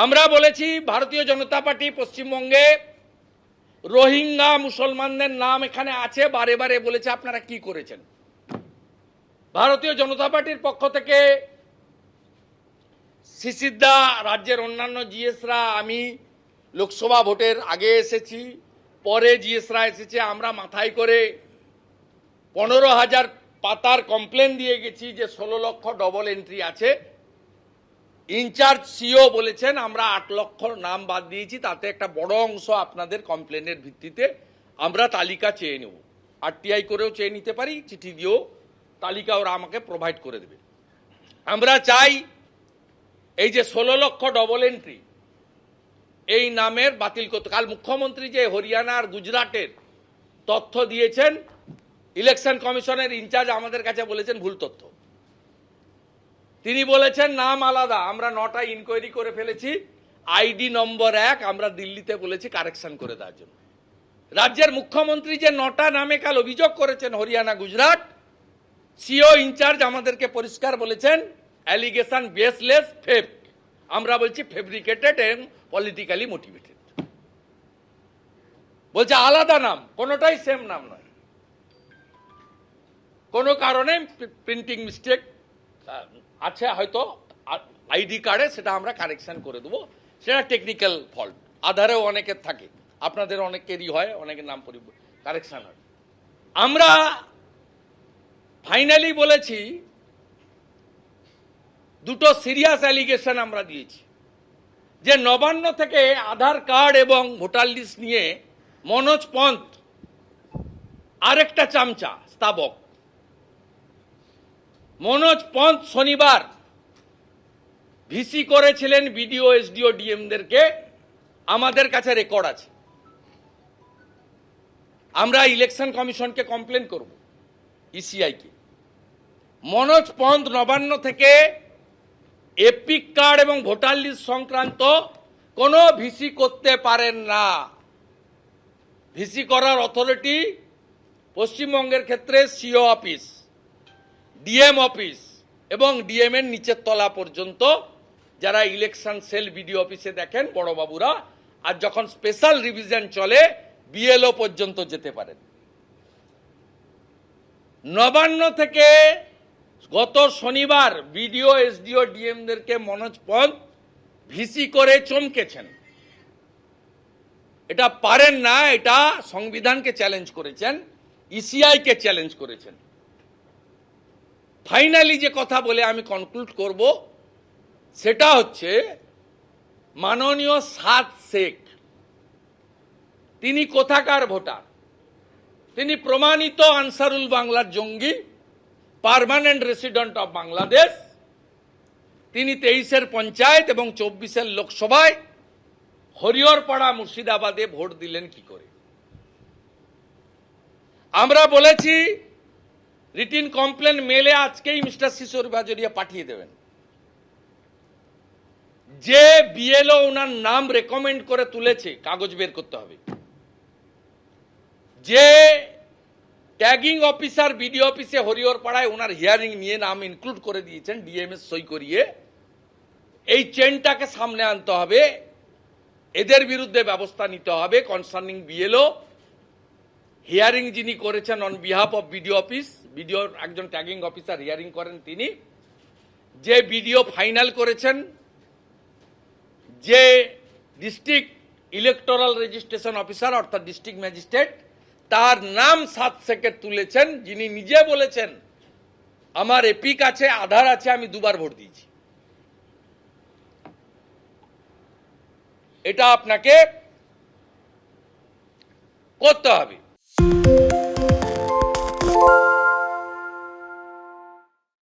আমরা বলেছি ভারতীয় জনতা পার্টি পশ্চিমবঙ্গে রোহিঙ্গা মুসলমানদের নাম এখানে আছে, বারে বারে বলেছে আপনারা কি করেছেন। ভারতীয় জনতা পার্টির পক্ষ থেকে শিশিরদা, রাজ্যের অন্যান্য জিএসরা, আমি লোকসভা ভোটের আগে এসেছি, পরে জিএসরা এসেছে, আমরা মাথায় করে 15,000 পাতার কমপ্লেন দিয়ে গেছি যে 16 লক্ষ ডবল এন্ট্রি আছে। ইনচার্জ সিও বলেছেন আমরা 8 লক্ষ নাম বাদ দিয়েছি, তাতে একটা বড় অংশ আপনাদের কমপ্লেনের ভিত্তিতে আমরা তালিকা চেয়ে নেব। আরটিআই করেও চেয়ে নিতে পারি, চিঠি দিয়েও তালিকা ওরা আমাকে প্রোভাইড করে দেবে। আমরা চাই এই যে 16 লক্ষ ডবল এন্ট্রি, এই নামের বাতিল করতে। কাল মুখ্যমন্ত্রী যে হরিয়ানা আর গুজরাটের তথ্য দিয়েছেন, ইলেকশন কমিশনের ইনচার্জ আমাদের কাছে বলেছেন ভুল তথ্য। তিনি বলেছেন নাম আলাদা। আমরা 9টা ইনকোয়ারি করে ফেলেছি, আইডি নম্বর 1 আমরা দিল্লিতে বলেছি কারেকশন করে দেওয়ার জন্য। রাজ্যের মুখ্যমন্ত্রী যে 9টা নামে কাল অভিযোগ করেছেন হরিয়ানা গুজরাট, সিও ইনচার্জ আমাদেরকে পরিষ্কার বলেছেন অ্যালিগেশন বেসলেস, ফেক। আমরা বলছি ফেব্রিকেটেড এন্ড পলিটিক্যালি মোটিভেটেড। বলছে আলাদা নাম, কোনোটাই সেম নাম নয়। কোনো কারণে প্রিন্টিং মিস্টেক আছে হয়তো আইডি কার্ডে, সেটা আমরা কারেকশন করে দেবো। সেটা টেকনিক্যাল ফল্ট, আধারেও অনেকের থাকে, আপনাদের অনেকেরই হয়, অনেকের নাম কারেকশন হয়। আমরা ফাইনালি বলেছি দুটো সিরিয়াস অ্যালিগেশন আমরা দিয়েছি যে নবান্ন থেকে আধার কার্ড এবং ভোটার লিস্ট নিয়ে মনোজ পন্থ আরেকটা চামচা স্থাবক। মনোজ পন্থ শনিবার ভিসি করেছিলেন বিডিও, এসডিও, ডিএমদেরকে, আমাদের কাছে রেকর্ড আছে। আমরা ইলেকশন কমিশনকে কমপ্লেন করব, ইসিআইকে। মনোজ পন্থ নবান্ন থেকে এপিক কার্ড এবং ভোটার লিস্ট সংক্রান্ত কোনো ভিসি করতে পারেন না। ভিসি করার অথরিটি পশ্চিমবঙ্গের ক্ষেত্রে সিও অফিস, ডিএম অফিস এবং ডিএম এর নিচের তলা পর্যন্ত, যারা ইলেকশন সেল বিডিও অফিসে দেখেন বড়বাবুরা, আর যখন স্পেশাল রিভিশন চলে বিএলও পর্যন্ত যেতে পারেন। নবান্ন থেকে গত শনিবার বিডিও, এসডিও, ডিএমদেরকে মনোজ পন্থ ভিসি করে চমকেছেন। এটা পারেন না, এটা সংবিধানকে চ্যালেঞ্জ করেছেন, ইসিআইকে চ্যালেঞ্জ করেছেন। ফাইনালি যে কথা বলে আমি কনক্লুড করব সেটা হচ্ছে মাননীয় সাদ শেখ, তিনি কোথাকার ভোটার? তিনি প্রমাণিত আনসারুল বাংলার জঙ্গি, পার্মানেন্ট রেসিডেন্ট অফ বাংলাদেশ। তিনি 23-এর পঞ্চায়েত এবং 24-এর লোকসভায় হরিহরপাড়া মুর্শিদাবাদে ভোট দিলেন কি করে? আমরা বলেছি রিটিন কমপ্লেন মেলে আজকেই মিস্টার শিশোর বাজরিয়া পাঠিয়ে দেবেন। যে বিএলও ওনার নাম রেকমেন্ড করে তুলেছে, কাগজ বের করতে হবে। যে ট্যাগিং অফিসার বিডিও অফিসে হরিহরপাড়ায় ওনার হিয়ারিং নিয়ে নাম ইনক্লুড করে দিয়েছেন ডিএমএস সই করিয়ে, এই চেনটাকে সামনে আনতে হবে। এদের বিরুদ্ধে ব্যবস্থা নিতে হবে। কনসার্নিং বিএলও হিয়ারিং যিনি করেছেন on behalf of BDO office, বিডিওর একজন ট্যাগিং অফিসার হিয়ারিং করেন তিনি, যে বিডিও ফাইনাল করেছেন, যে ডিস্ট্রিক্ট ইলেকটোরাল রেজিস্ট্রেশন অফিসার অর্থাৎ ডিস্ট্রিক্ট ম্যাজিস্ট্রেট, তার নাম সাদ শেখের তুলেছেন, যিনি নিজে বলেছেন আমার এপিক আছে, আধার আছে, আমি 2বার ভোট দিয়েছি। এটা আপনাকে করতে হবে।